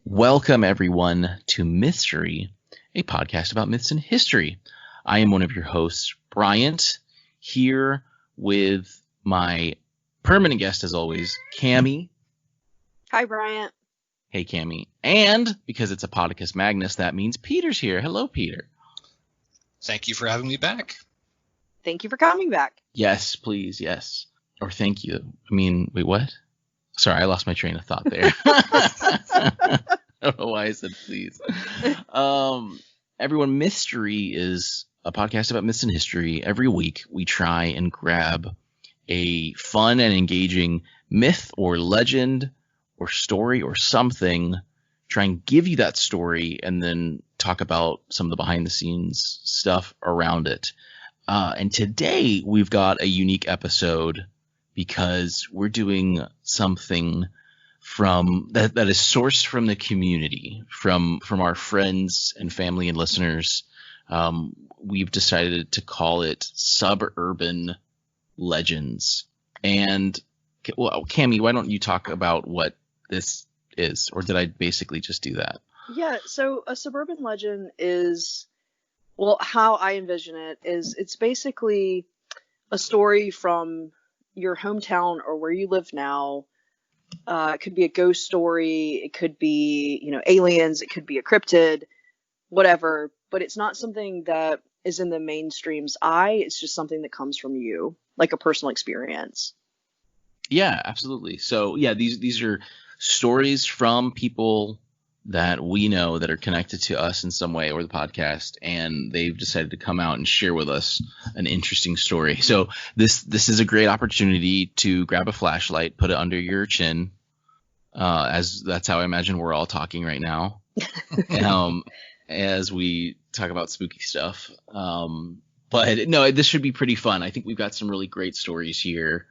Welcome, everyone, to Mythstorie, a podcast about myths and history. I am one of your hosts, Bryent, here with my permanent guest, as always, Cammy. Hi, Bryent. Hey, Cammy. And because it's a Podicus Magnus, that means Peter's here. Hello, Peter. Thank you for having me back. Thank you for coming back. Yes, please, yes. Or thank you. I mean, wait, what? Sorry, I lost my train of thought there. I don't know why I said please. Everyone, Mythstorie is a podcast about myths and history. Every week, we try and grab a fun and engaging myth or legend or story or something, try and give you that story, and then talk about some of the behind-the-scenes stuff around it. And today, we've got a unique episode because we're doing something from that is sourced from the community, from our friends and family and listeners. We've decided to call it Suburban Legends. And well, Cammy, why don't you talk about what this is, or did I basically just do that? Yeah, so a suburban legend is, well, how I envision it is it's basically a story from your hometown or where you live now. It could be a ghost story, it could be, aliens, it could be a cryptid, whatever, but it's not something that is in the mainstream's eye. It's just something that comes from you, like a personal experience. Yeah, absolutely. So yeah, these are stories from people that we know that are connected to us in some way or the podcast, and they've decided to come out and share with us an interesting story. So this is a great opportunity to grab a flashlight, put it under your chin, as that's how I imagine we're all talking right now, as we talk about spooky stuff. But no, this should be pretty fun. I think we've got some really great stories here.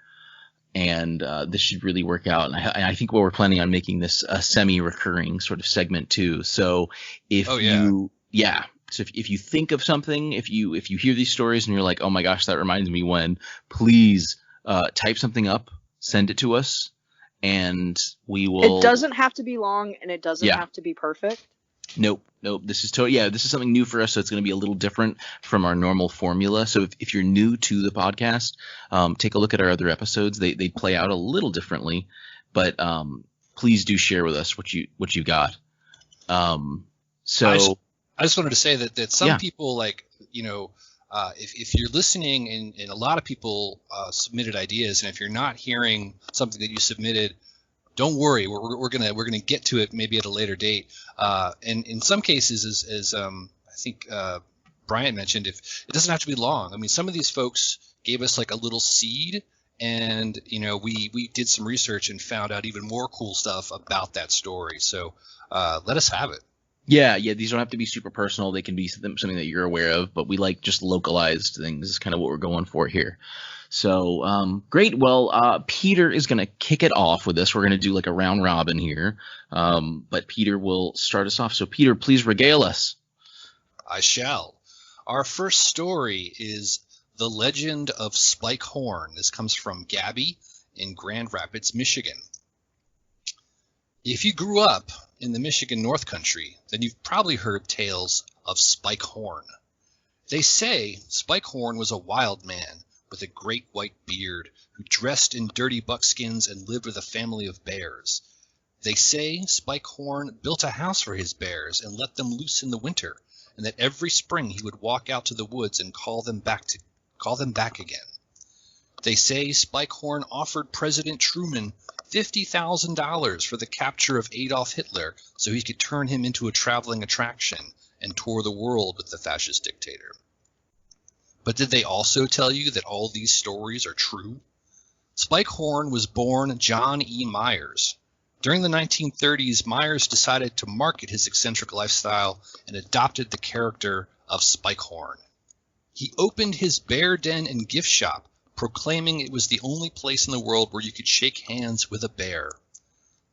And this should really work out. And I think we're planning on making this a semi-recurring sort of segment too. So if if you think of something, if you hear these stories and you're like, oh my gosh, that reminds me when, please type something up, send it to us, and we will. It doesn't have to be long, and it doesn't have to be perfect. Nope. This is this is something new for us, so it's going to be a little different from our normal formula. So if you're new to the podcast, take a look at our other episodes. They play out a little differently, but please do share with us what you got. So I just wanted to say that some people, like, if you're listening and a lot of people submitted ideas, and if you're not hearing something that you submitted, don't worry, we're gonna get to it maybe at a later date. And in some cases, as I think Bryant mentioned, if it doesn't have to be long. I mean, some of these folks gave us like a little seed, and we did some research and found out even more cool stuff about that story. So let us have it. Yeah, these don't have to be super personal. They can be something that you're aware of, but we like just localized things. This is kind of what we're going for here. So great. Well, Peter is going to kick it off with this. We're going to do like a round robin here, but Peter will start us off. So Peter, please regale us. I shall. Our first story is The Legend of Spike Horn. This comes from Gabby in Grand Rapids, Michigan. If you grew up in the Michigan North Country, then you've probably heard tales of Spike Horn. They say Spike Horn was a wild man with a great white beard, who dressed in dirty buckskins and lived with a family of bears. They say Spike Horn built a house for his bears and let them loose in the winter, and that every spring he would walk out to the woods and call them back again. They say Spike Horn offered President Truman $50,000 for the capture of Adolf Hitler so he could turn him into a traveling attraction and tour the world with the fascist dictator. But did they also tell you that all these stories are true? Spike Horn was born John E. Myers. During the 1930s, Myers decided to market his eccentric lifestyle and adopted the character of Spike Horn. He opened his bear den and gift shop, proclaiming it was the only place in the world where you could shake hands with a bear.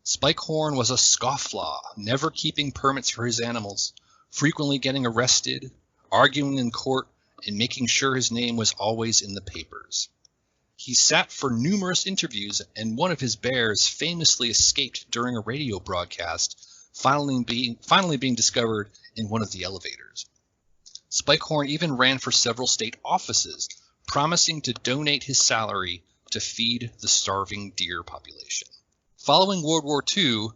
Spike Horn was a scofflaw, never keeping permits for his animals, frequently getting arrested, arguing in court, and making sure his name was always in the papers. He sat for numerous interviews, and one of his bears famously escaped during a radio broadcast, finally being discovered in one of the elevators. Spikehorn even ran for several state offices, promising to donate his salary to feed the starving deer population. Following World War II,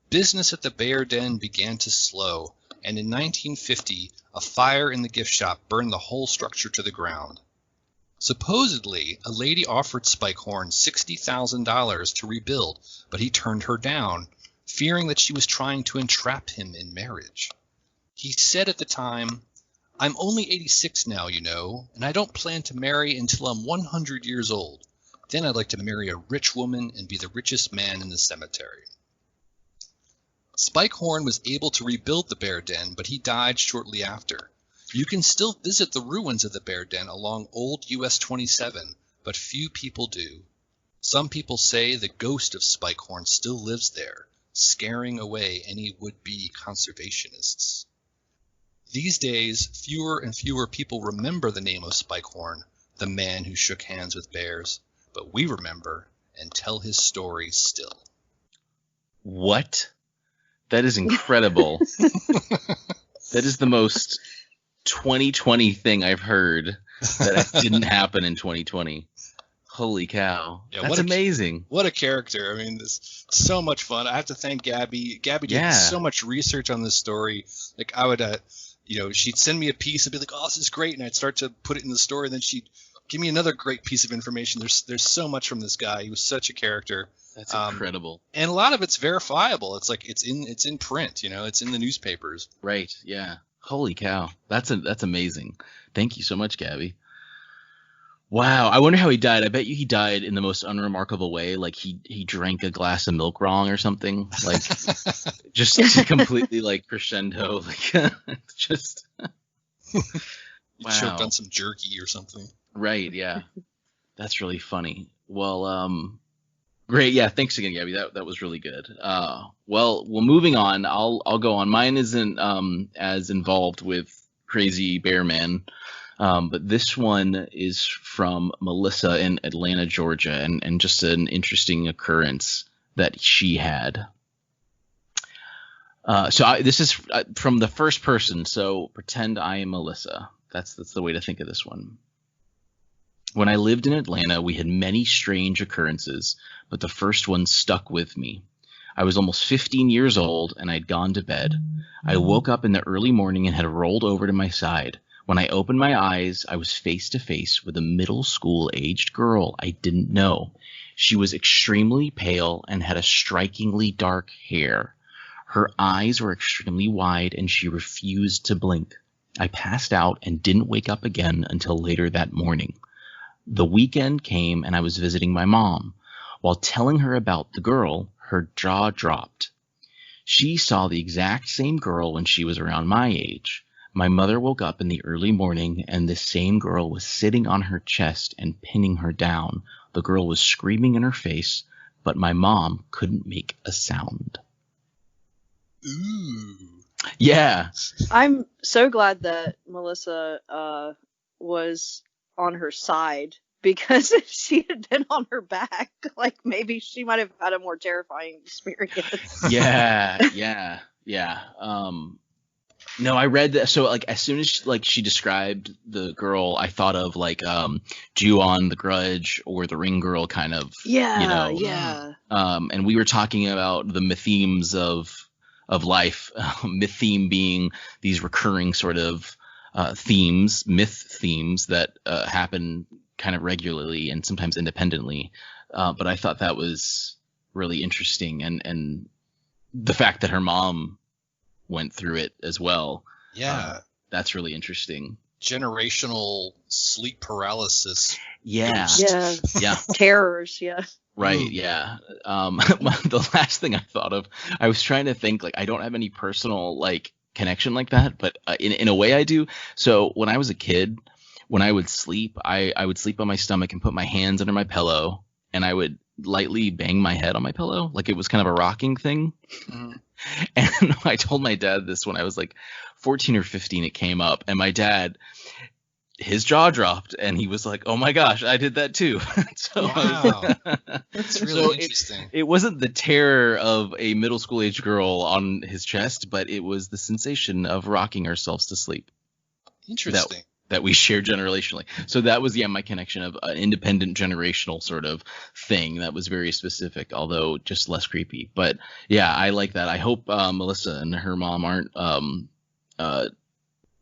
business at the Bear Den began to slow, and in 1950, a fire in the gift shop burned the whole structure to the ground. Supposedly, a lady offered Spikehorn $60,000 to rebuild, but he turned her down, fearing that she was trying to entrap him in marriage. He said at the time, "I'm only 86 now, you know, and I don't plan to marry until I'm 100 years old. Then I'd like to marry a rich woman and be the richest man in the cemetery." Spikehorn was able to rebuild the Bear Den, but he died shortly after. You can still visit the ruins of the Bear Den along Old US 27, but few people do. Some people say the ghost of Spikehorn still lives there, scaring away any would-be conservationists. These days, fewer and fewer people remember the name of Spikehorn, the man who shook hands with bears, but we remember and tell his story still. What? That is incredible. That is the most 2020 thing I've heard that didn't happen in 2020. Holy cow. Yeah, that's amazing. What a character. I mean, this so much fun. I have to thank Gabby. Gabby did so much research on this story. Like, I would, she'd send me a piece and be like, "Oh, this is great." And I'd start to put it in the story. And then she'd give me another great piece of information. There's so much from this guy. He was such a character. That's incredible. And a lot of it's verifiable. It's like, it's in print, it's in the newspapers. Right. Yeah. Holy cow. That's amazing. Thank you so much, Gabby. Wow. I wonder how he died. I bet you he died in the most unremarkable way. Like he drank a glass of milk wrong or something. Like just completely like crescendo. Like just. Wow. Choked on some jerky or something. Right. Yeah. That's really funny. Well, great. Yeah. Thanks again, Gabby. That was really good. Well, moving on. I'll go on. Mine isn't as involved with Crazy Bear Man. But this one is from Melissa in Atlanta, Georgia, and just an interesting occurrence that she had. This is from the first person, so pretend I am Melissa. That's the way to think of this one. When I lived in Atlanta, we had many strange occurrences, but the first one stuck with me. I was almost 15 years old, and I'd gone to bed. I woke up in the early morning and had rolled over to my side. When I opened my eyes, I was face to face with a middle school-aged girl I didn't know. She was extremely pale and had a strikingly dark hair. Her eyes were extremely wide, and she refused to blink. I passed out and didn't wake up again until later that morning. The weekend came, and I was visiting my mom. While telling her about the girl, her jaw dropped. She saw the exact same girl when she was around my age. My mother woke up in the early morning, and this same girl was sitting on her chest and pinning her down. The girl was screaming in her face, but my mom couldn't make a sound. Ooh. Yeah. I'm so glad that Melissa was on her side, because if she had been on her back, like, maybe she might have had a more terrifying experience. Yeah. No, I read that. So, like, as soon as she described the girl, I thought of like Ju-on, The Grudge, or The Ring Girl, kind of. Yeah. And we were talking about the mythemes of life. Mytheme being these recurring sort of myth themes that happen kind of regularly and sometimes independently. But I thought that was really interesting, and the fact that her mom went through it as well. Yeah. That's really interesting. Generational sleep paralysis. Yeah. Yeah. Terrors. Yeah. Right. Yeah. The last thing I thought of, I was trying to think, like, I don't have any personal like connection like that, but in a way I do. So when I was a kid, when I would sleep, I would sleep on my stomach and put my hands under my pillow, and I would lightly bang my head on my pillow, like it was kind of a rocking thing. Mm. And I told my dad this when I was like 14 or 15. It came up, and my dad, his jaw dropped, and he was like, "Oh my gosh, I did that too." So, Wow. That's really so interesting. it wasn't the terror of a middle school age girl on his chest, but it was the sensation of rocking ourselves to sleep Interesting. that we share generationally. So that was my connection of an independent generational sort of thing that was very specific, although just less creepy. But yeah, I like that. I hope Melissa and her mom aren't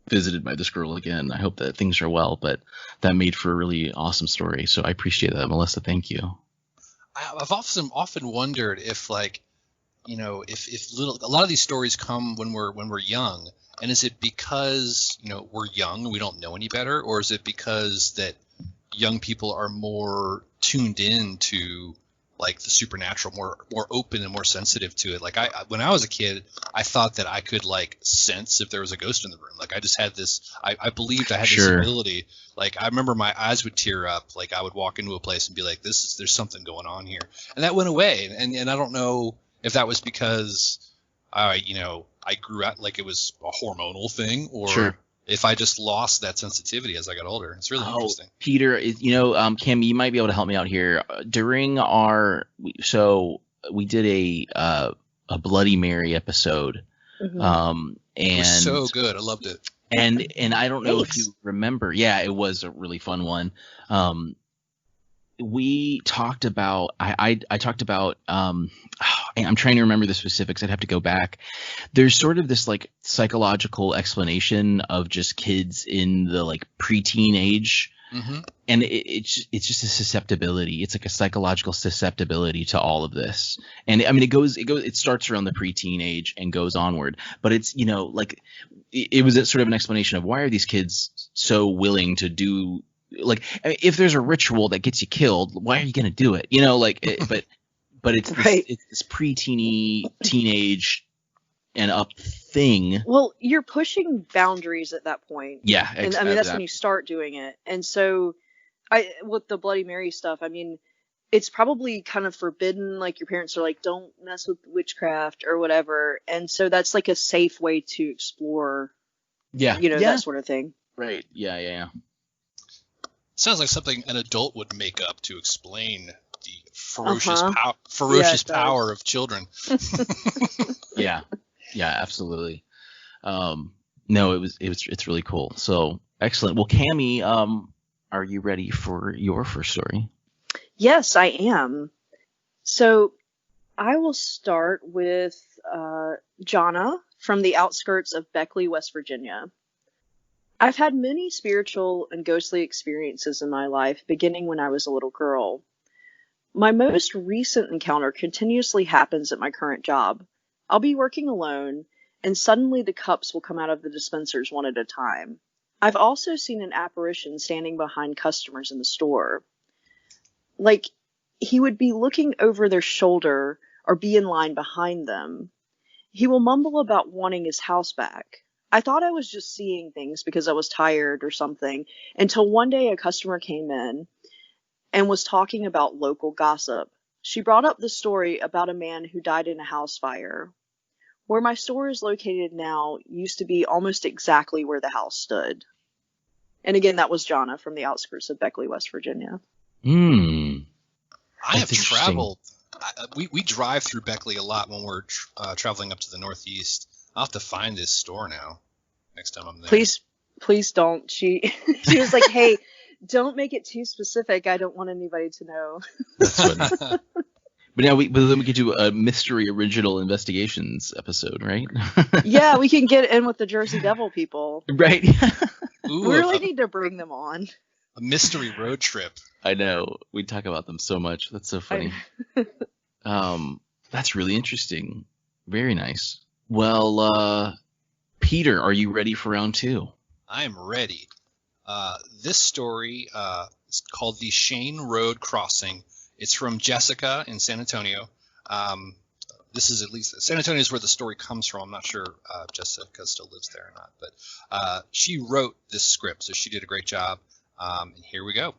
visited by this girl again. I hope that things are well, but that made for a really awesome story. So I appreciate that, Melissa. Thank you. I've often wondered if, like, you know, if a lot of these stories come when we're young, and is it because, you know, we're young and we don't know any better, or is it because that young people are more tuned in to, like, the supernatural, more open and more sensitive to it? Like, when I was a kid, I thought that I could, like, sense if there was a ghost in the room. Like, I just had this, I believed I had this ability. Like, I remember my eyes would tear up. Like, I would walk into a place and be like, there's something going on here. And that went away. And I don't know if that was because I grew out, like, it was a hormonal thing, or if I just lost that sensitivity as I got older. It's really interesting. Peter, Cam, you might be able to help me out here. During we did a Bloody Mary episode, and it was so good. I loved it. And I don't know if you remember. Yeah, it was a really fun one. We talked about. I talked about. I'm trying to remember the specifics. I'd have to go back. There's sort of this, like, psychological explanation of just kids in the, like, preteen age, and it's just a susceptibility. It's like a psychological susceptibility to all of this. And I mean, it starts around the preteen age and goes onward. But it's, like, it was sort of an explanation of why are these kids so willing to do. Like, if there's a ritual that gets you killed, why are you going to do it? But it's this pre-teeny, teenage and up thing. Well, you're pushing boundaries at that point. Yeah. And I mean, that's when you start doing it. And so with the Bloody Mary stuff, I mean, it's probably kind of forbidden. Like, your parents are like, don't mess with witchcraft or whatever. And so that's like a safe way to explore, that sort of thing. Right. Yeah. Sounds like something an adult would make up to explain the ferocious power of children. Yeah, absolutely. No, it's really cool. So excellent. Well, Cammy, are you ready for your first story? Yes, I am. So I will start with Jonna from the outskirts of Beckley, West Virginia. I've had many spiritual and ghostly experiences in my life, beginning when I was a little girl. My most recent encounter continuously happens at my current job. I'll be working alone, and suddenly the cups will come out of the dispensers one at a time. I've also seen an apparition standing behind customers in the store. Like, he would be looking over their shoulder or be in line behind them. He will mumble about wanting his house back. I thought I was just seeing things because I was tired or something, until one day a customer came in and was talking about local gossip. She brought up the story about a man who died in a house fire. Where my store is located now used to be almost exactly where the house stood. And again, that was Jonna from the outskirts of Beckley, West Virginia. I have traveled. We drive through Beckley a lot when we're traveling up to the Northeast. I'll have to find this store now next time I'm there. Please don't. She was like, hey, don't make it too specific. I don't want anybody to know. That's funny. But then we could do a mystery original investigations episode, right? Yeah, we can get in with the Jersey Devil people. Right. Ooh, we really need to bring them on. A mystery road trip. I know. We talk about them so much. That's so funny. That's really interesting. Very nice. Well, Peter, are you ready for round two? I am ready. This story is called The Shane Road Crossing. It's from Jessica in San Antonio. This is, at least, San Antonio is where the story comes from. I'm not sure if Jessica still lives there or not, but she wrote this script, so she did a great job. And here we go.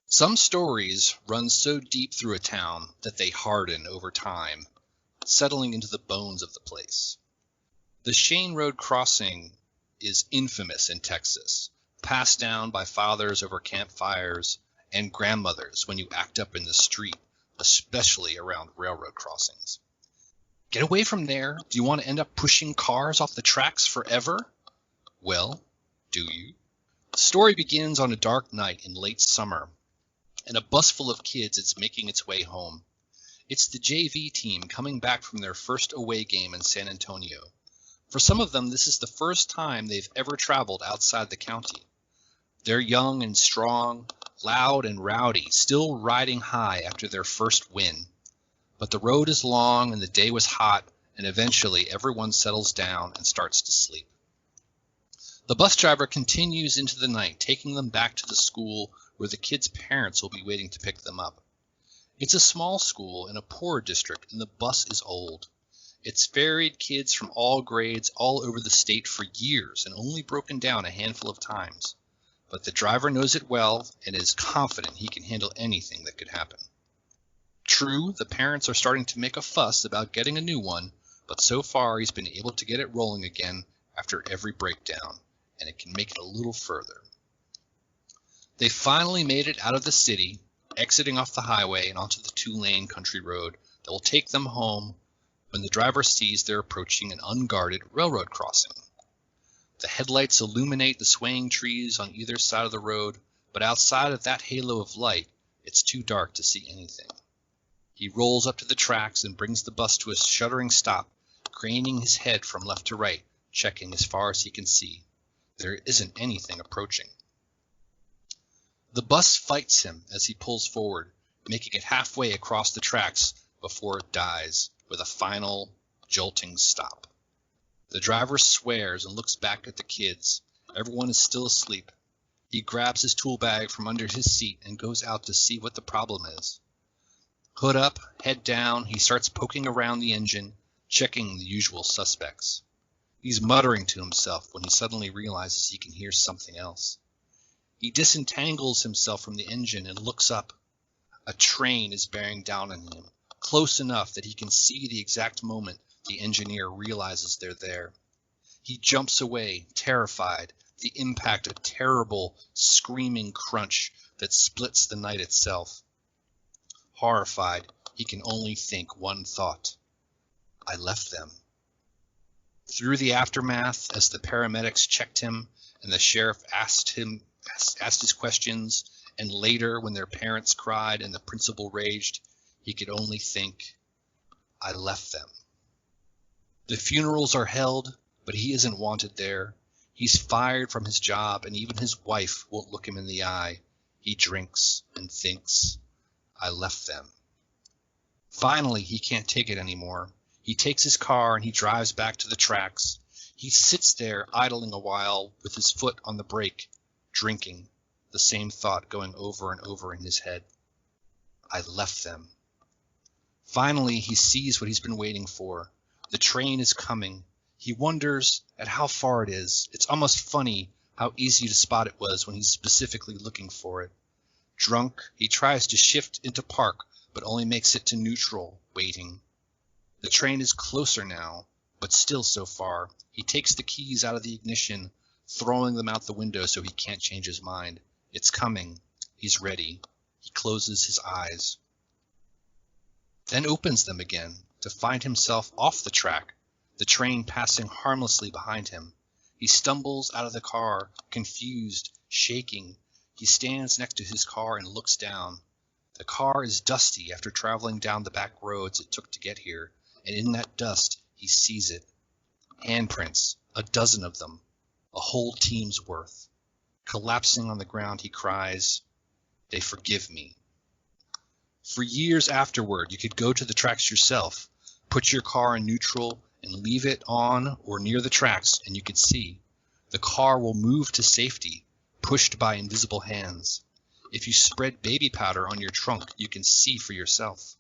Some stories run so deep through a town that they harden over time, settling into the bones of the place. The Shane Road Crossing is infamous in Texas, passed down by fathers over campfires and grandmothers when you act up in the street, especially around railroad crossings. Get away from there. Do you want to end up pushing cars off the tracks forever? Well, do you? The story begins on a dark night in late summer, and a bus full of kids is making its way home. It's the JV team coming back from their first away game in San Antonio. For some of them, this is the first time they've ever traveled outside the county. They're young and strong, loud and rowdy, still riding high after their first win. But the road is long and the day was hot, and eventually everyone settles down and starts to sleep. The bus driver continues into the night, taking them back to the school where the kids' parents will be waiting to pick them up. It's a small school in a poor district, and the bus is old. It's ferried kids from all grades all over the state for years and only broken down a handful of times. But the driver knows it well and is confident he can handle anything that could happen. True, the parents are starting to make a fuss about getting a new one, but so far he's been able to get it rolling again after every breakdown, and it can make it a little further. They finally made it out of the city, exiting off the highway and onto the 2-lane country road that will take them home when the driver sees they're approaching an unguarded railroad crossing. The headlights illuminate the swaying trees on either side of the road, but outside of that halo of light, it's too dark to see anything. He rolls up to the tracks and brings the bus to a shuddering stop, craning his head from left to right, checking as far as he can see. There isn't anything approaching. The bus fights him as he pulls forward, making it halfway across the tracks before it dies with a final, jolting stop. The driver swears and looks back at the kids. Everyone is still asleep. He grabs his tool bag from under his seat and goes out to see what the problem is. Hood up, head down, he starts poking around the engine, checking the usual suspects. He's muttering to himself when he suddenly realizes he can hear something else. He disentangles himself from the engine and looks up. A train is bearing down on him, close enough that he can see the exact moment the engineer realizes they're there. He jumps away, terrified, the impact a terrible, screaming crunch that splits the night itself. Horrified, he can only think one thought. I left them. Through the aftermath, as the paramedics checked him and the sheriff asked his questions, and later when their parents cried and the principal raged, he could only think, I left them. The funerals are held, but he isn't wanted there. He's fired from his job, and even his wife won't look him in the eye. He drinks and thinks, I left them. Finally, he can't take it anymore. He takes his car and he drives back to the tracks. He sits there idling a while with his foot on the brake, drinking, the same thought going over and over in his head. I left them. Finally, he sees what he's been waiting for. The train is coming. He wonders at how far it is. It's almost funny how easy to spot it was when he's specifically looking for it. Drunk, he tries to shift into park, but only makes it to neutral, waiting. The train is closer now, but still so far. He takes the keys out of the ignition, throwing them out the window so he can't change his mind. It's coming. He's ready. He closes his eyes. Then opens them again to find himself off the track, the train passing harmlessly behind him. He stumbles out of the car, confused, shaking. He stands next to his car and looks down. The car is dusty after traveling down the back roads it took to get here, and in that dust he sees it. Handprints, a dozen of them, a whole team's worth. Collapsing on the ground, he cries, They forgive me. For years afterward, you could go to the tracks yourself, put your car in neutral, and leave it on or near the tracks, and you could see. The car will move to safety, pushed by invisible hands. If you spread baby powder on your trunk, you can see for yourself.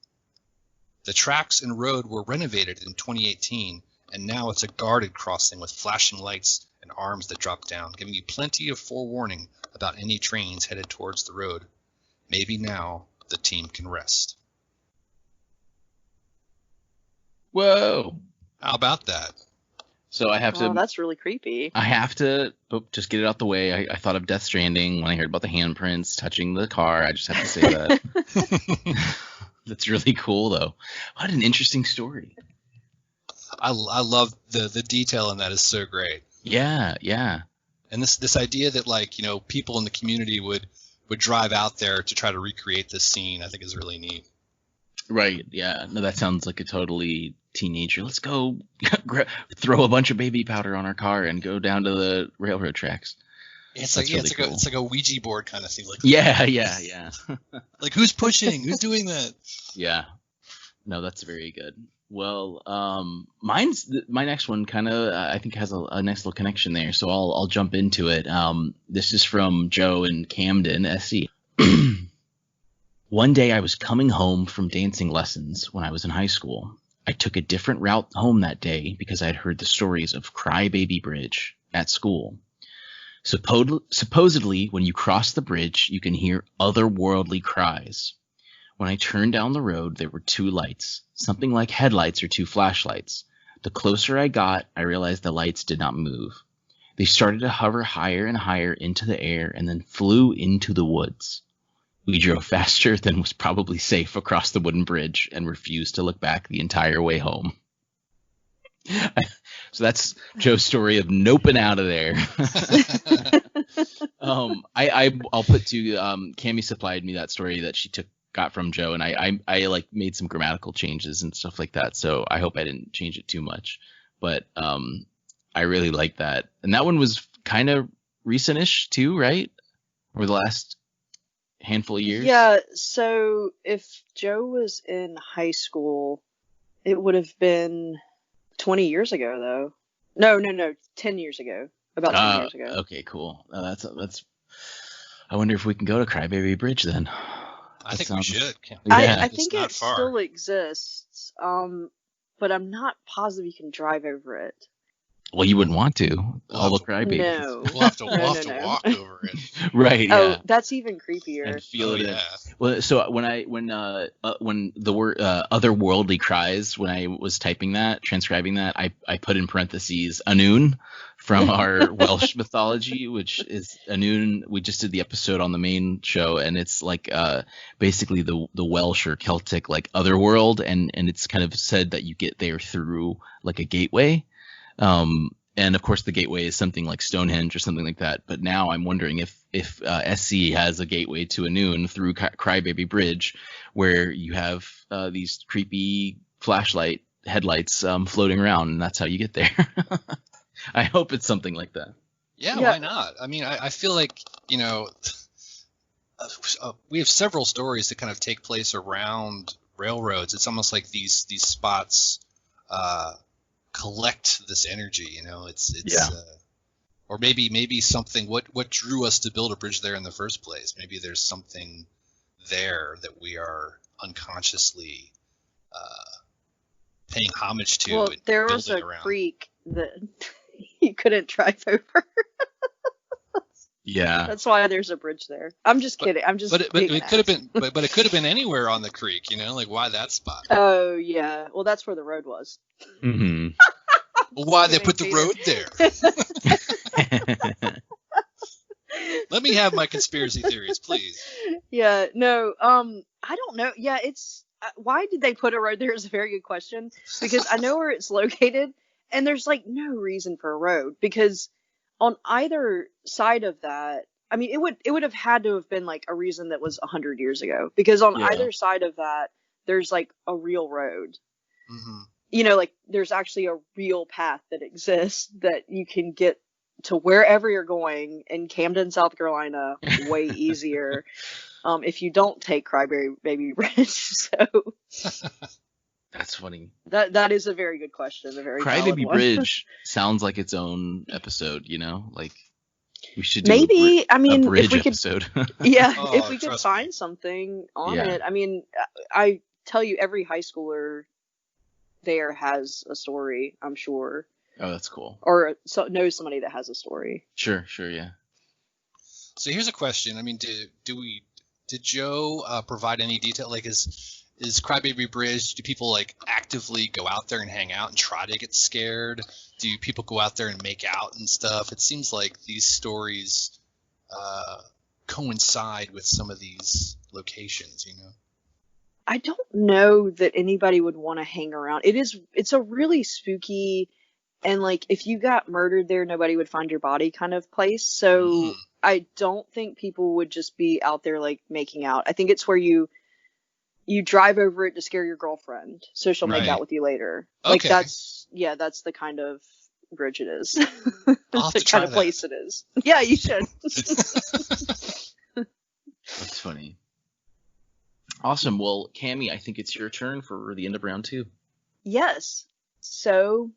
The tracks and road were renovated in 2018, and now it's a guarded crossing with flashing lights and arms that drop down, giving you plenty of forewarning about any trains headed towards the road. Maybe now the team can rest. Whoa. How about that? So I have to. Oh, that's really creepy. I have to just get it out the way. I thought of Death Stranding when I heard about the handprints touching the car. I just have to say that. That's really cool, though. What an interesting story. I love the detail in that is so great. Yeah. And this idea that, like, you know, people in the community would drive out there to try to recreate this scene, I think is really neat. Right. Yeah. No, that sounds like a totally teenager. Let's go throw a bunch of baby powder on our car and go down to the railroad tracks. It's That's like really cool. it's like a Ouija board kind of thing. Like, Yeah. like, who's pushing? Who's doing that? Yeah. No, that's very good. Well, my next one kind of I think has a nice little connection there, so I'll jump into it. This is from Joe in Camden, SC. One day I was coming home from dancing lessons when I was in high school. I took a different route home that day because I had heard the stories of Crybaby Bridge at school. Supposedly, when you cross the bridge, you can hear otherworldly cries. When I turned down the road, there were two lights, something like headlights or two flashlights. The closer I got, I realized the lights did not move. They started to hover higher and higher into the air and then flew into the woods. We drove faster than was probably safe across the wooden bridge and refused to look back the entire way home. So that's Joe's story of noping out of there. I'll put to Cammy supplied me that story that she got from Joe, and I like made some grammatical changes and stuff like that. So I hope I didn't change it too much, but I really like that. And that one was kind of recent-ish too, right? Over the last handful of years. Yeah, so if Joe was in high school, it would have been 20 years ago, though. No, 10 years ago. About 10 years ago. Okay, cool. That's. I wonder if we can go to Crybaby Bridge then. I think we should. I think it still exists, but I'm not positive you can drive over it. Well, you wouldn't want to. All the crybabies. No. We'll have to walk over it. Right. Yeah. Oh, that's even creepier. And feel it. Yeah. Well, so when the word otherworldly cries, when I was typing that, transcribing that, I put in parentheses Anun from our Welsh mythology, which is Anun. We just did the episode on the main show, and it's like basically the Welsh or Celtic like otherworld, and it's kind of said that you get there through like a gateway. And of course the gateway is something like Stonehenge or something like that. But now I'm wondering if SC has a gateway to Anun through Crybaby Bridge, where you have these creepy flashlight headlights floating around, and that's how you get there. I hope it's something like that. Yeah, why not? I mean, I feel like, you know, we have several stories that kind of take place around railroads. It's almost like these spots collect this energy, you know. It's or maybe something. What drew us to build a bridge there in the first place? Maybe there's something there that we are unconsciously paying homage to. Well, there was a creek that you couldn't drive over. Yeah, that's why there's a bridge there. I'm just kidding. But it could have been. But it could have been anywhere on the creek. You know, like why that spot? Oh yeah. Well, that's where the road was. Mm-hmm. Well, why they put the road there? Let me have my conspiracy theories, please. Yeah. No. I don't know. Yeah. It's why did they put a road there is a very good question, because I know where it's located, and there's like no reason for a road, because on either side of that, I mean, it would have had to have been like a reason that was 100 years ago, because on either side of that, there's like a real road. Mm-hmm. You know, like there's actually a real path that exists that you can get to wherever you're going in Camden, South Carolina, way easier if you don't take Crybaby Bridge. So that's funny. That is a very good question. A very Crybaby Bridge sounds like its own episode. You know, like we should do maybe. I mean, a bridge if we episode. Yeah, if we could find something on it. I mean, I tell you, every high schooler there has a story, I'm sure. Oh, that's cool. Or knows somebody that has a story. Sure, yeah. So here's a question. I mean, did Joe provide any detail? Like, is is Crybaby Bridge, do people like actively go out there and hang out and try to get scared? Do people go out there and make out and stuff? It seems like these stories coincide with some of these locations, you know? I don't know that anybody would want to hang around. It's a really spooky, and like if you got murdered there, nobody would find your body kind of place. So I don't think people would just be out there like making out. I think it's where you drive over it to scare your girlfriend so she'll make out with you later. Like that's the kind of bridge it is. That's the kind of place it is. Yeah, you should. That's funny. Awesome. Well, Cammy, I think it's your turn for the end of round 2. Yes. So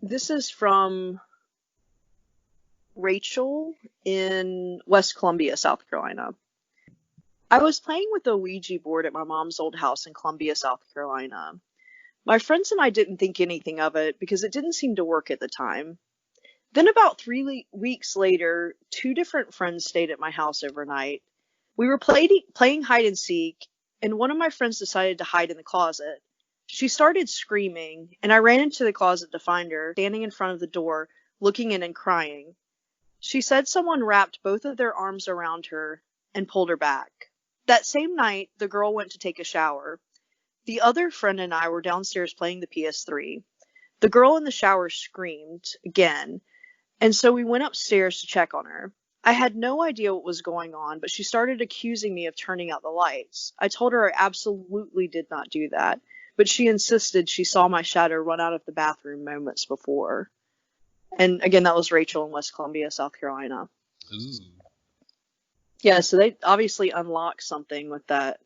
this is from Rachel in West Columbia, South Carolina. I was playing with a Ouija board at my mom's old house in Columbia, South Carolina. My friends and I didn't think anything of it because it didn't seem to work at the time. Then about 3 weeks later, 2 different friends stayed at my house overnight. We were playing hide and seek, and one of my friends decided to hide in the closet. She started screaming, and I ran into the closet to find her, standing in front of the door, looking in and crying. She said someone wrapped both of their arms around her and pulled her back. That same night, the girl went to take a shower. The other friend and I were downstairs playing the PS3. The girl in the shower screamed again, and so we went upstairs to check on her. I had no idea what was going on, but she started accusing me of turning out the lights. I told her I absolutely did not do that, but she insisted she saw my shadow run out of the bathroom moments before. And again, that was Rachel in West Columbia, South Carolina. Ooh. Yeah, so they obviously unlocked something with that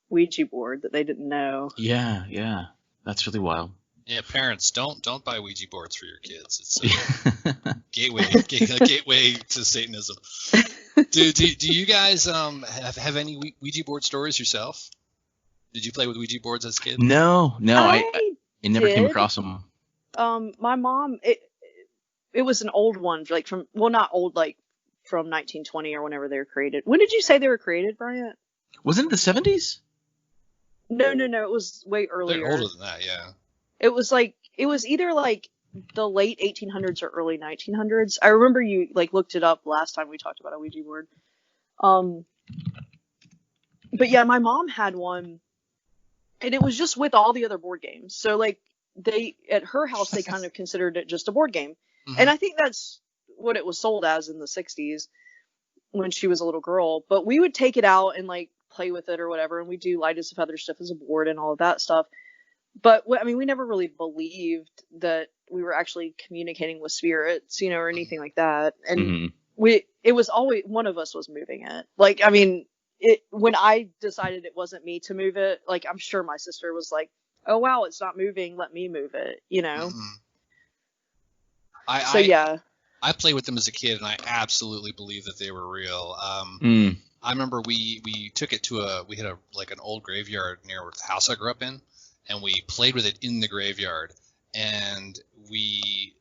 Ouija board that they didn't know. Yeah. That's really wild. Yeah, parents, don't buy Ouija boards for your kids. It's a gateway to Satanism. Do you guys have any Ouija board stories yourself? Did you play with Ouija boards as a kid? No, I never came across them. My mom, it was an old one, like not old, like from 1920 or whenever they were created. When did you say they were created, Bryant? Wasn't it the 70s? No, it was way earlier. They're older than that, yeah. It was either like the late 1800s or early 1900s. I remember you like looked it up last time we talked about a Ouija board. But yeah, my mom had one, and it was just with all the other board games. So like at her house, they kind of considered it just a board game. Mm-hmm. And I think that's what it was sold as in the 60s when she was a little girl. But we would take it out and like play with it or whatever, and we do light as a feather stuff as a board and all of that stuff. But I mean, we never really believed that we were actually communicating with spirits, you know, or anything like that. And it was always one of us was moving it. Like, I mean, when I decided it wasn't me to move it, like I'm sure my sister was like, "Oh wow, it's not moving. Let me move it," you know. I played with them as a kid, and I absolutely believe that they were real. I remember we took it to we had an old graveyard near the house I grew up in, and we played with it in the graveyard, and we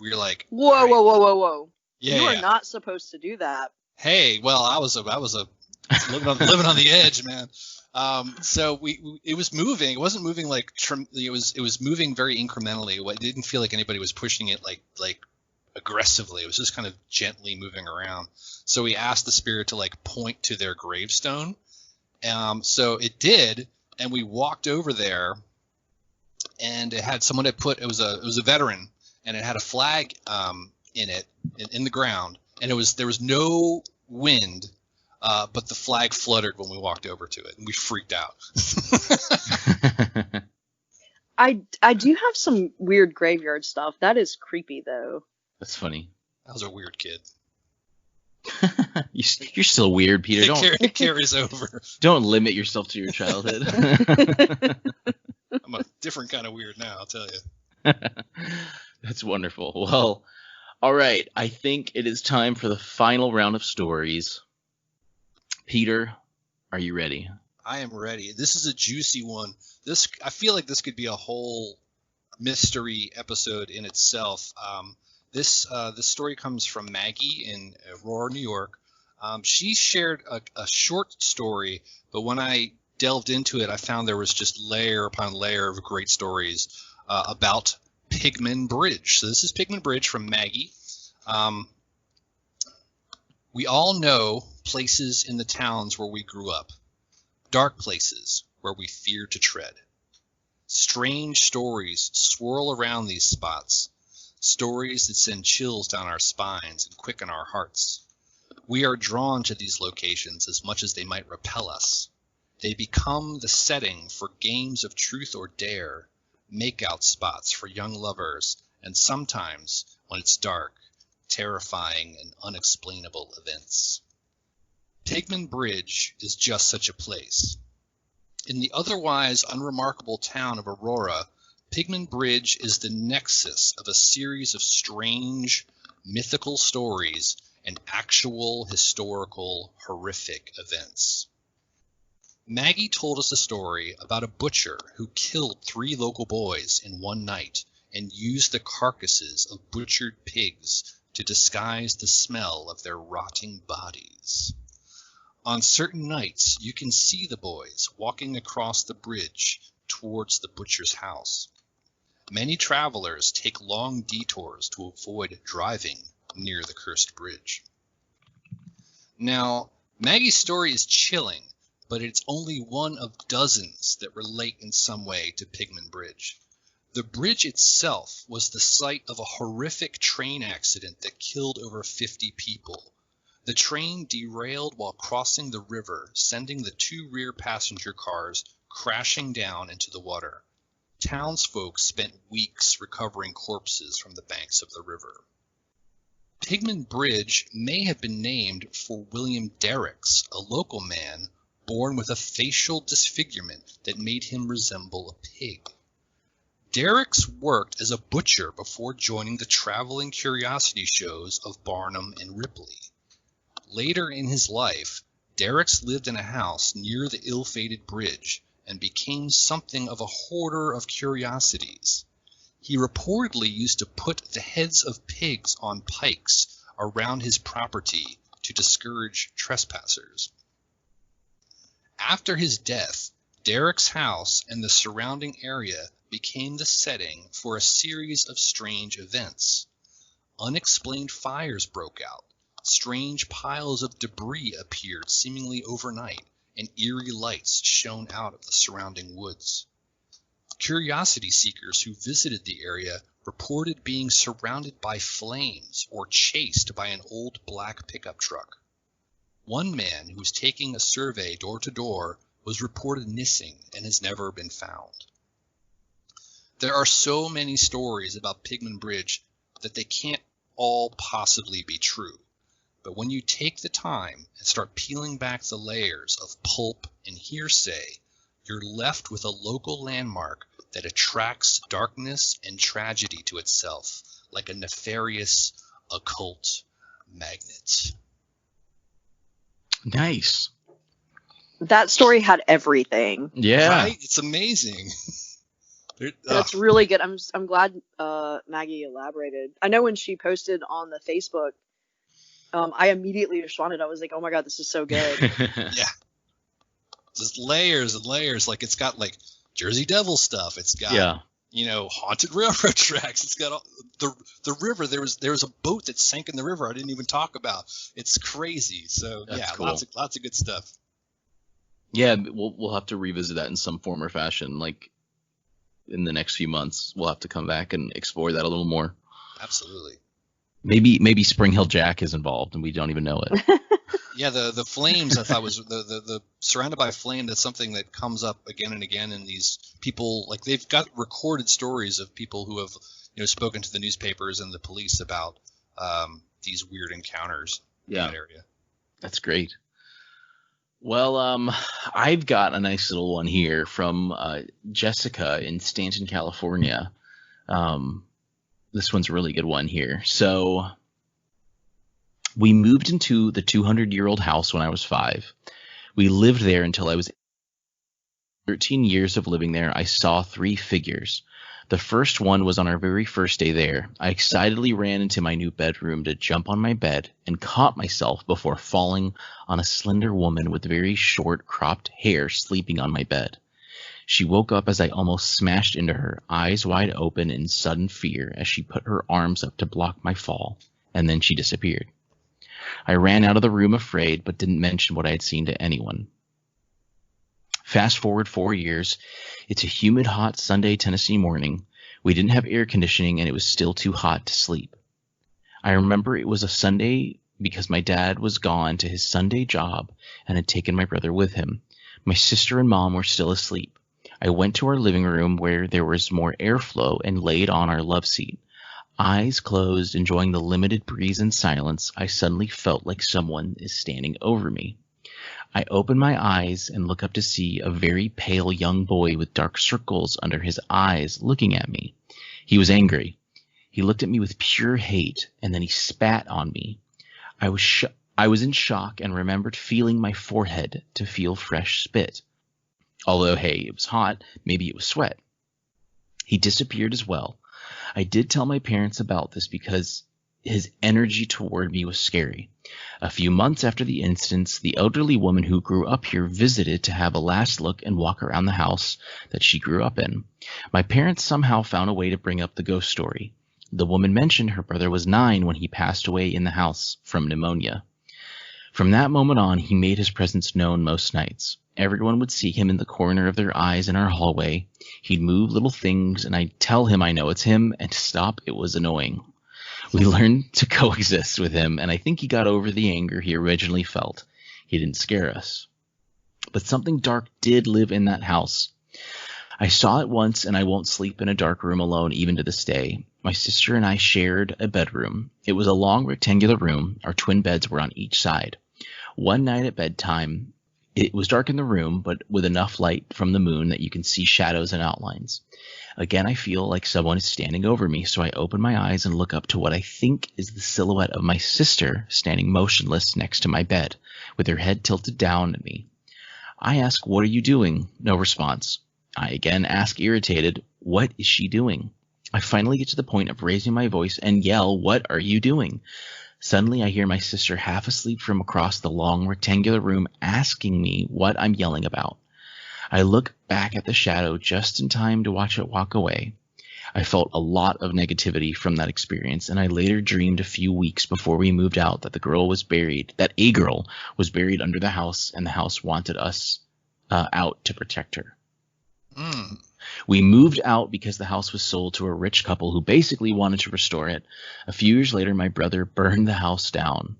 were like, whoa. Yeah, you are not supposed to do that. Hey, well, I was living on the edge, man. So it was moving. It wasn't moving like it was moving very incrementally. It didn't feel like anybody was pushing it like aggressively. It was just kind of gently moving around. So we asked the spirit to like point to their gravestone. So it did, and we walked over there, and it had someone had put it was a veteran, and it had a flag in it in the ground, and there was no wind. But the flag fluttered when we walked over to it, and we freaked out. I do have some weird graveyard stuff. That is creepy, though. That's funny. I was a weird kid. You're still weird, Peter. It carries over. Don't limit yourself to your childhood. I'm a different kind of weird now, I'll tell you. That's wonderful. Well, all right. I think it is time for the final round of stories. Peter, are you ready? I am ready. This is a juicy one. I feel like this could be a whole mystery episode in itself. This story comes from Maggie in Aurora, New York. She shared a short story, but when I delved into it, I found there was just layer upon layer of great stories about Pigman Bridge. So this is Pigman Bridge from Maggie. We all know places in the towns where we grew up, dark places where we feared to tread. Strange stories swirl around these spots, stories that send chills down our spines and quicken our hearts. We are drawn to these locations as much as they might repel us. They become the setting for games of truth or dare, makeout spots for young lovers, and sometimes, when it's dark, terrifying and unexplainable events. Pigman Bridge is just such a place. In the otherwise unremarkable town of Aurora, Pigman Bridge is the nexus of a series of strange, mythical stories and actual, historical, horrific events. Maggie told us a story about a butcher who killed 3 local boys in one night and used the carcasses of butchered pigs to disguise the smell of their rotting bodies. On certain nights, you can see the boys walking across the bridge towards the butcher's house. Many travelers take long detours to avoid driving near the cursed bridge. Now, Maggie's story is chilling, but it's only one of dozens that relate in some way to Pigman Bridge. The bridge itself was the site of a horrific train accident that killed over 50 people. The train derailed while crossing the river, sending the 2 rear passenger cars crashing down into the water. Townsfolk spent weeks recovering corpses from the banks of the river. Pigman Bridge may have been named for William Derricks, a local man born with a facial disfigurement that made him resemble a pig. Derricks worked as a butcher before joining the traveling curiosity shows of Barnum and Ripley. Later in his life, Derricks lived in a house near the ill-fated bridge and became something of a hoarder of curiosities. He reportedly used to put the heads of pigs on pikes around his property to discourage trespassers. After his death, Derrick's house and the surrounding area became the setting for a series of strange events. Unexplained fires broke out, strange piles of debris appeared seemingly overnight, and eerie lights shone out of the surrounding woods. Curiosity seekers who visited the area reported being surrounded by flames or chased by an old black pickup truck. One man who was taking a survey door to door was reported missing and has never been found. There are so many stories about Pigman Bridge that they can't all possibly be true. But when you take the time and start peeling back the layers of pulp and hearsay, you're left with a local landmark that attracts darkness and tragedy to itself, like a nefarious occult magnet. Nice. That story had everything. Yeah. Right? It's amazing. That's really good. I'm glad Maggie elaborated. I know when she posted on the Facebook, I immediately responded. I was like, "Oh my god, this is so good." Yeah. Just layers and layers. Like it's got like Jersey Devil stuff. It's got haunted railroad tracks. It's got all, the river. There was a boat that sank in the river. I didn't even talk about. It's crazy. So That's cool. lots of good stuff. Yeah, we'll have to revisit that in some form or fashion. Like in the next few months, we'll have to come back and explore that a little more. Absolutely. Maybe Spring Hill Jack is involved and we don't even know it. Yeah, the flames I thought was the surrounded by flame. That's something that comes up again and again in these people. Like they've got recorded stories of people who have spoken to the newspapers and the police about these weird encounters in that area. That's great. Well, I've got a nice little one here from Jessica in Stanton, California. This one's a really good one here. So we moved into the 200-year-old house when I was 5. We lived there until I was 13 years of living there. I saw 3 figures. The first one was on our very first day there. I excitedly ran into my new bedroom to jump on my bed and caught myself before falling on a slender woman with very short cropped hair sleeping on my bed. She woke up as I almost smashed into her, eyes wide open in sudden fear as she put her arms up to block my fall, and then she disappeared. I ran out of the room afraid, but didn't mention what I had seen to anyone. Fast forward 4 years. It's a humid, hot Sunday, Tennessee morning. We didn't have air conditioning, and it was still too hot to sleep. I remember it was a Sunday because my dad was gone to his Sunday job and had taken my brother with him. My sister and mom were still asleep. I went to our living room where there was more airflow and laid on our love seat. Eyes closed, enjoying the limited breeze and silence, I suddenly felt like someone is standing over me. I open my eyes and look up to see a very pale young boy with dark circles under his eyes looking at me. He was angry. He looked at me with pure hate, and then he spat on me. I was in shock and remembered feeling my forehead to feel fresh spit. Although, hey, it was hot, maybe it was sweat. He disappeared as well. I did tell my parents about this because his energy toward me was scary. A few months after the incident, the elderly woman who grew up here visited to have a last look and walk around the house that she grew up in. My parents somehow found a way to bring up the ghost story. The woman mentioned her brother was 9 when he passed away in the house from pneumonia. From that moment on, he made his presence known most nights. Everyone would see him in the corner of their eyes in our hallway. He'd move little things, and I'd tell him I know it's him, and to stop, it was annoying. We learned to coexist with him, and I think he got over the anger he originally felt. He didn't scare us. But something dark did live in that house. I saw it once, and I won't sleep in a dark room alone even to this day. My sister and I shared a bedroom. It was a long rectangular room. Our twin beds were on each side. One night at bedtime, it was dark in the room, but with enough light from the moon that you can see shadows and outlines. Again, I feel like someone is standing over me, so I open my eyes and look up to what I think is the silhouette of my sister standing motionless next to my bed, with her head tilted down at me. I ask, "What are you doing?" No response. I again ask, irritated, "What is she doing?" I finally get to the point of raising my voice and yell, "What are you doing?" Suddenly, I hear my sister half asleep from across the long rectangular room asking me what I'm yelling about. I look back at the shadow just in time to watch it walk away. I felt a lot of negativity from that experience, and I later dreamed a few weeks before we moved out that a girl was buried under the house, and the house wanted us out to protect her. We moved out because the house was sold to a rich couple who basically wanted to restore it. A few years later, my brother burned the house down.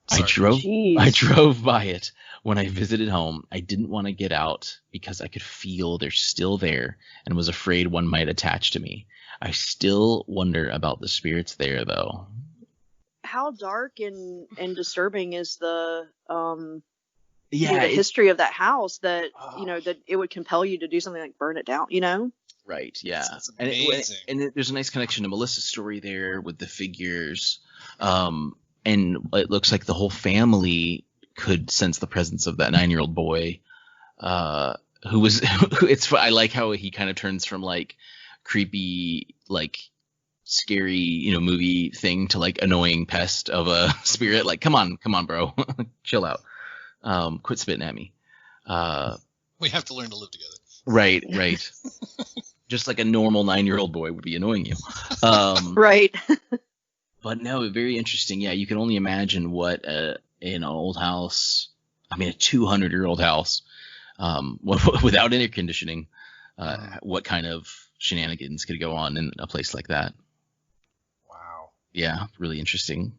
I drove by it when I visited home. I didn't want to get out because I could feel they're still there and was afraid one might attach to me. I still wonder about the spirits there, though. How dark and disturbing is the Yeah, the history of that house that that it would compel you to do something like burn it down, Right, yeah. That's amazing. And there's a nice connection to Melissa's story there with the figures. And it looks like the whole family could sense the presence of that 9-year-old boy who was I like how he kind of turns from like creepy, like scary, movie thing to like annoying pest of a spirit. Like, come on, bro. Chill out. Quit spitting at me. We have to learn to live together. Right. Just like a normal 9-year-old boy would be annoying you. Right. But no, very interesting. Yeah, you can only imagine what an old house, a 200-year-old house, without air conditioning, what kind of shenanigans could go on in a place like that. Wow. Yeah, really interesting.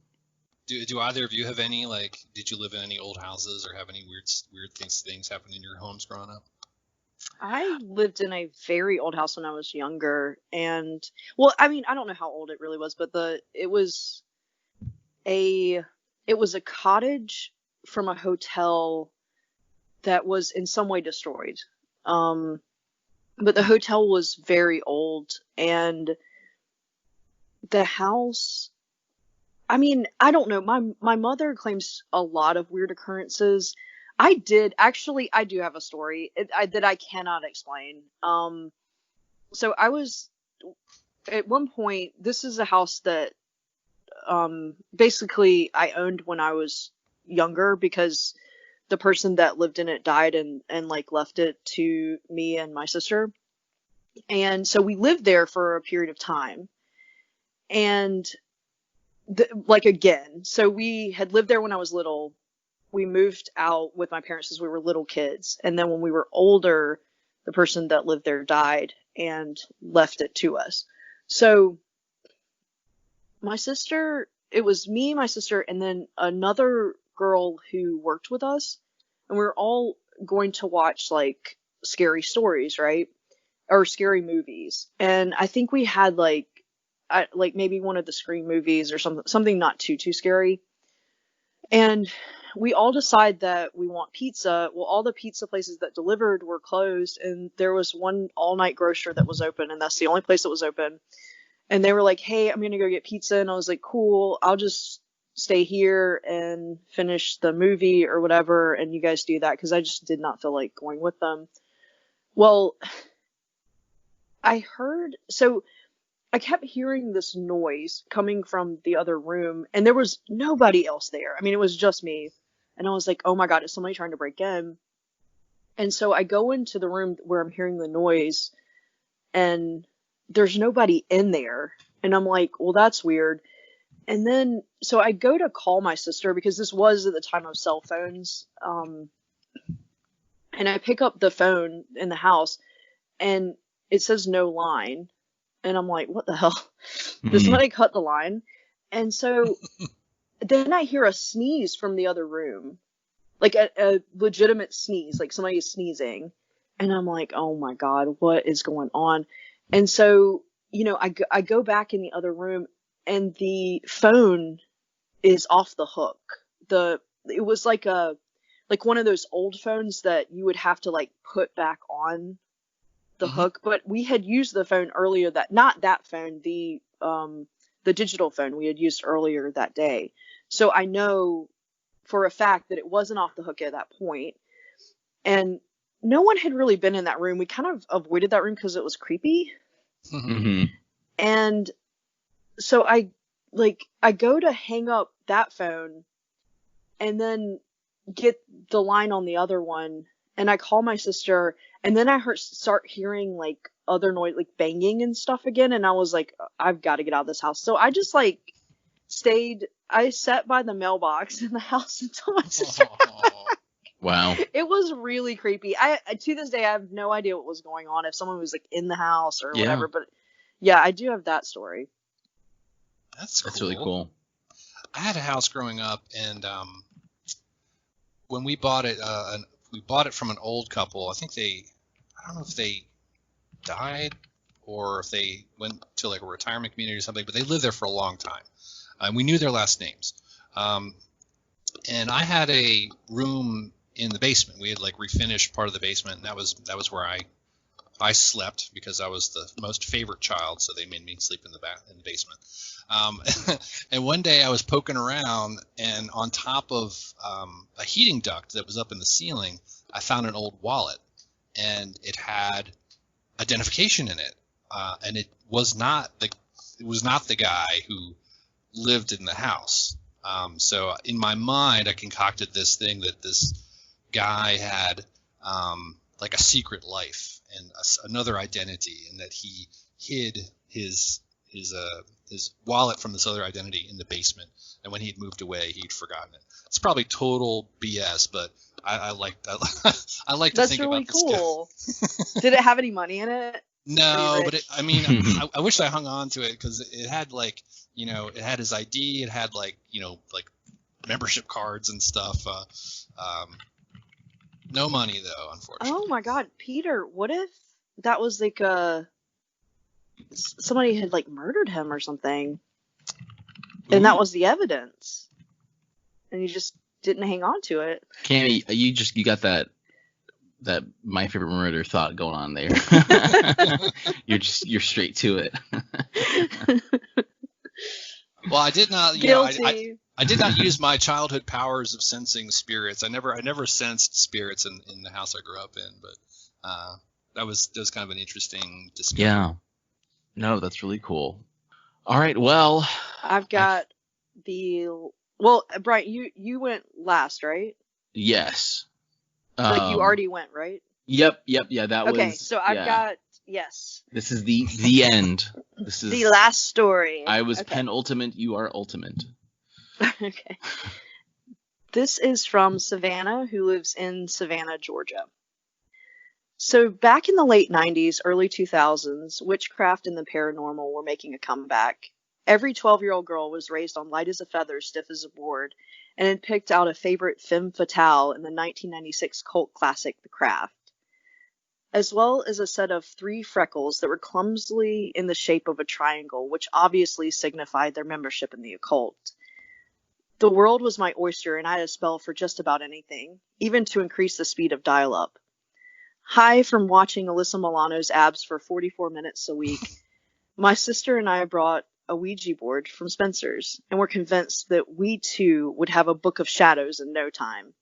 Do either of you have any, did you live in any old houses or have any weird things happen in your homes growing up? I lived in a very old house when I was younger, and I don't know how old it really was, but it was a cottage from a hotel that was in some way destroyed. But the hotel was very old, and the house, I don't know. My mother claims a lot of weird occurrences. I do have a story that I cannot explain. So I was at one point. This is a house that basically I owned when I was younger because the person that lived in it died and like left it to me and my sister. And so we lived there for a period of time. And like again, so we had lived there when I was little. We moved out with my parents as we were little kids. And then when we were older, the person that lived there died and left it to us. So my sister, it was me, my sister, and then another girl who worked with us. And we were all going to watch like scary stories, right? Or scary movies. And I think we had like maybe one of the Scream movies or something not too scary. And we all decide that we want pizza. Well, all the pizza places that delivered were closed, and there was one all-night grocer that was open, and that's the only place that was open. And they were like, "Hey, I'm gonna go get pizza," and I was like, "Cool, I'll just stay here and finish the movie or whatever, and you guys do that," because I just did not feel like going with them. Well, I kept hearing this noise coming from the other room, and there was nobody else there. I mean, it was just me. And I was like, oh my God, is somebody trying to break in? And so I go into the room where I'm hearing the noise, and there's nobody in there. And I'm like, well, that's weird. And then, so I go to call my sister because this was at the time of cell phones. And I pick up the phone in the house, and it says no line. And I'm like, what the hell? Did somebody cut the line? And so then I hear a sneeze from the other room, like a legitimate sneeze, like somebody is sneezing. And I'm like, oh my God, what is going on? And so, I go back in the other room, and the phone is off the hook. It was like one of those old phones that you would have to like put back on the hook, but we had used the phone earlier not that phone, the digital phone we had used earlier that day. So I know for a fact that it wasn't off the hook at that point. And no one had really been in that room. We kind of avoided that room because it was creepy. Mm-hmm. And so I go to hang up that phone and then get the line on the other one. And I call my sister, and then I start hearing like other noise, like banging and stuff again. And I was like, I've got to get out of this house. So I just like I sat by the mailbox in the house until my sister got back. Wow. It was really creepy. To this day, I have no idea what was going on, if someone was like in the house or whatever. But yeah, I do have that story. That's really cool. I had a house growing up, and when we bought it, we bought it from an old couple. I don't know if they died or if they went to like a retirement community or something, but they lived there for a long time. We knew their last names. And I had a room in the basement. We had like refinished part of the basement, and that was where I slept because I was the most favorite child, so they made me sleep in the basement. And one day I was poking around, and on top of a heating duct that was up in the ceiling, I found an old wallet, and it had identification in it, and it was not the guy who lived in the house. So in my mind, I concocted this thing that this guy had like a secret life and another identity, and that he hid his wallet from this other identity in the basement, and when he'd moved away, he'd forgotten it. It's probably total BS, but I like to think really about this cool. guy. Did it have any money in it? No, but I wish I hung on to it because it had like, it had his ID, it had like, like membership cards and stuff. No money though, unfortunately. Oh my God, Peter, what if that was like somebody had like murdered him or something, and that was the evidence, and you just didn't hang on to it? Cammy, you got that My Favorite Murder thought going on there. you're straight to it. Well, I did not. Guilty. I did not use my childhood powers of sensing spirits. I never sensed spirits in the house I grew up in. But that was kind of an interesting discovery. Yeah. No, that's really cool. All right. Well, I've got well, Bryant, you went last, right? yes. Like you already went, right? Yep. Yeah. That was. Okay, so I've got yes. This is the end. This is The last story. I was Okay. penultimate. You are ultimate. Okay. This is from Savannah, who lives in Savannah, Georgia. So back in the late 90s, early 2000s, witchcraft and the paranormal were making a comeback. Every 12-year-old girl was raised on light as a feather, stiff as a board, and had picked out a favorite femme fatale in the 1996 cult classic The Craft, as well as a set of 3 freckles that were clumsily in the shape of a triangle, which obviously signified their membership in the occult. The world was my oyster, and I had a spell for just about anything, even to increase the speed of dial-up. High from watching Alyssa Milano's abs for 44 minutes a week, my sister and I brought a Ouija board from Spencer's, and were convinced that we too would have a book of shadows in no time.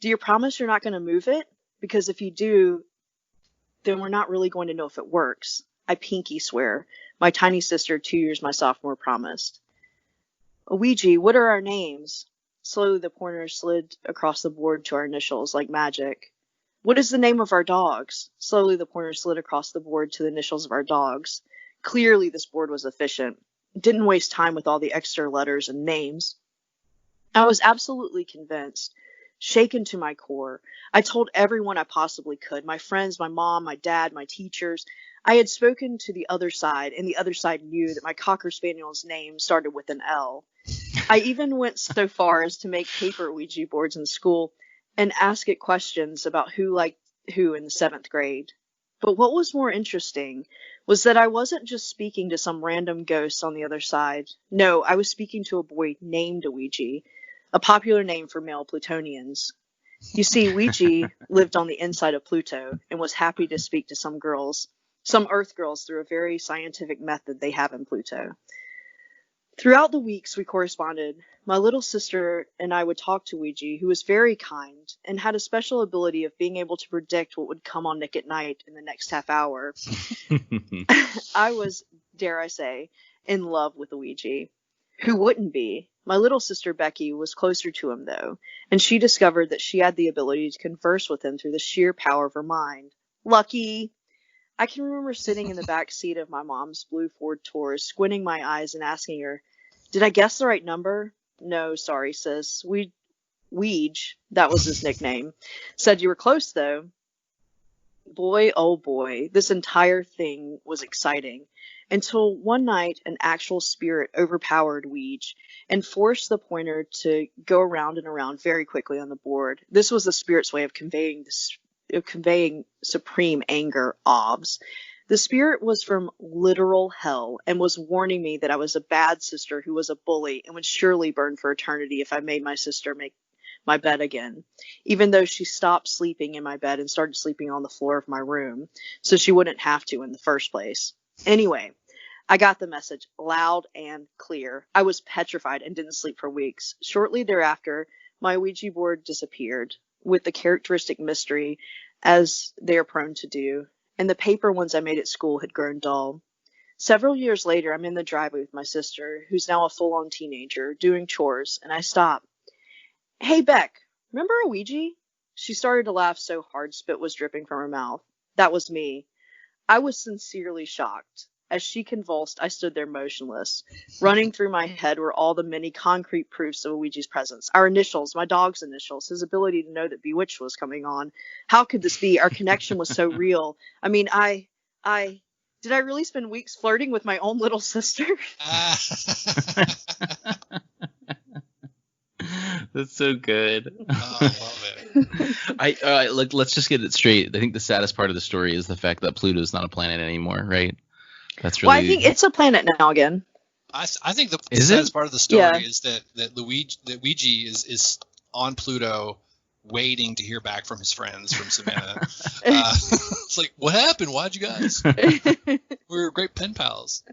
Do you promise you're not going to move it? Because if you do, then we're not really going to know if it works. I pinky swear. My tiny sister, 2 years my sophomore, promised. Ouija, what are our names? Slowly the pointer slid across the board to our initials like magic. What is the name of our dogs? Slowly the pointer slid across the board to the initials of our dogs. Clearly this board was efficient. It didn't waste time with all the extra letters and names. I was absolutely convinced, shaken to my core. I told everyone I possibly could, my friends, my mom, my dad, my teachers. I had spoken to the other side, and the other side knew that my Cocker Spaniel's name started with an L. I even went so far as to make paper Ouija boards in school and ask it questions about who liked who in the 7th grade. But what was more interesting was that I wasn't just speaking to some random ghost on the other side. No, I was speaking to a boy named Ouija, a popular name for male Plutonians. You see, Ouija lived on the inside of Pluto and was happy to speak to some girls, some Earth girls, through a very scientific method they have in Pluto. Throughout the weeks we corresponded, my little sister and I would talk to Ouija, who was very kind and had a special ability of being able to predict what would come on Nick at Night in the next half hour. I was, dare I say, in love with Ouija. Who wouldn't be? My little sister Becky was closer to him, though, and she discovered that she had the ability to converse with him through the sheer power of her mind. Lucky! I can remember sitting in the back seat of my mom's blue Ford Taurus, squinting my eyes and asking her, "Did I guess the right number?" "No, sorry, sis. Weege, that was his nickname. Said you were close, though." Boy, oh boy, this entire thing was exciting. Until one night, an actual spirit overpowered Weege and forced the pointer to go around and around very quickly on the board. This was the spirit's way of conveying supreme anger, obs. The spirit was from literal hell and was warning me that I was a bad sister who was a bully and would surely burn for eternity if I made my sister make my bed again, even though she stopped sleeping in my bed and started sleeping on the floor of my room, so she wouldn't have to in the first place. Anyway, I got the message loud and clear. I was petrified and didn't sleep for weeks. Shortly thereafter, my Ouija board disappeared, with the characteristic mystery, as they are prone to do, and the paper ones I made at school had grown dull. Several years later, I'm in the driveway with my sister, who's now a full-on teenager, doing chores, and I stop. "Hey, Beck, remember a Ouija?" She started to laugh so hard spit was dripping from her mouth. That was me. I was sincerely shocked. As she convulsed, I stood there motionless. Running through my head were all the many concrete proofs of Ouija's presence. Our initials, my dog's initials, his ability to know that Bewitched was coming on. How could this be? Our connection was so real. I mean, did I really spend weeks flirting with my own little sister? That's so good. Oh, I love it. Let's just get it straight. I think the saddest part of the story is the fact that Pluto is not a planet anymore, right? That's really. Well, I think it's a planet now again. I think the Is saddest it? part of the story Yeah. is that Ouija is on Pluto, waiting to hear back from his friends from Savannah. It's like, what happened? Why'd you guys? We were great pen pals.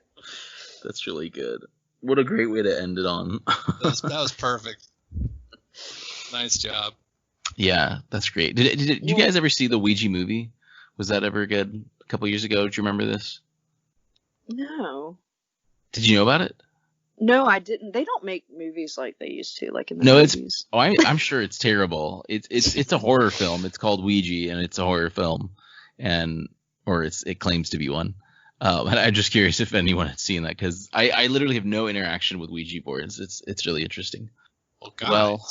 That's really good. What a great way to end it on. That was perfect. Nice job. Yeah, that's great. Did you guys ever see the Ouija movie Was that ever good? A couple years ago, do you remember this? No. Did you know about it? No, I didn't. They don't make movies like they used to, like in the No, movies. I'm sure it's terrible. It's a horror film. It's called Ouija, and it's a horror film, or it claims to be one. And I'm just curious if anyone had seen that, because I literally have no interaction with Ouija boards. It's really interesting. Well,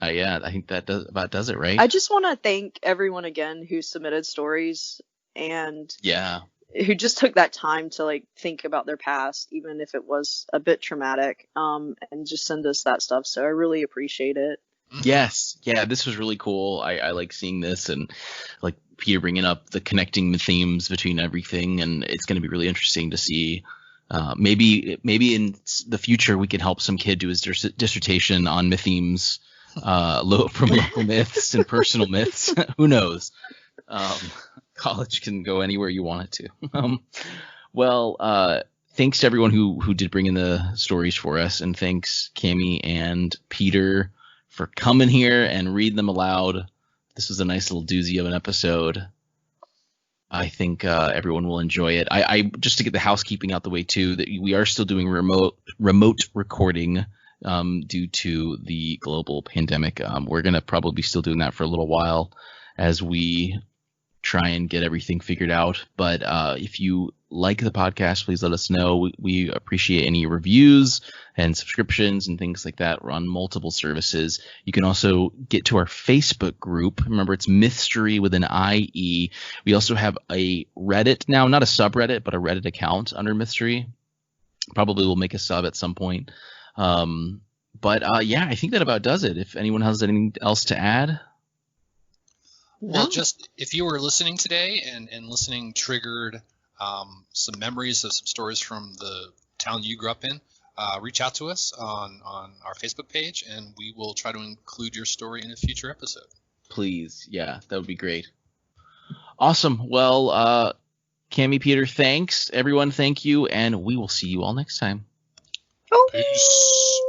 yeah, I think that does it, right? I just want to thank everyone again who submitted stories and Yeah. who just took that time to like think about their past, even if it was a bit traumatic, and just send us that stuff. So I really appreciate it. Yes. Yeah, this was really cool. I like seeing this, and like Peter bringing up the connecting themes between everything, and it's going to be really interesting to see. Maybe in the future we can help some kid do his dissertation on mythemes, from local myths and personal myths. Who knows? College can go anywhere you want it to. Thanks to everyone who did bring in the stories for us, and thanks Cammy and Peter for coming here and reading them aloud. This was a nice little doozy of an episode. I think everyone will enjoy it. I just to get the housekeeping out the way too, that we are still doing remote recording due to the global pandemic. We're gonna probably be still doing that for a little while as we try and get everything figured out. But if you like the podcast, please let us know. We appreciate any reviews and subscriptions and things like that. We're on multiple services. You can also get to our Facebook group. Remember, it's Mythstorie with an IE. We also have a Reddit now, not a subreddit, but a Reddit account under Mythstorie. Probably will make a sub at some point. Yeah, I think that about does it. If anyone has anything else to add. Well, just if you were listening today and listening triggered some memories of some stories from the town you grew up in, reach out to us on our Facebook page, and we will try to include your story in a future episode. Please. Yeah, that would be great. Awesome. Well, Cammy, Peter, thanks. Everyone, thank you, and we will see you all next time. Oh. Peace.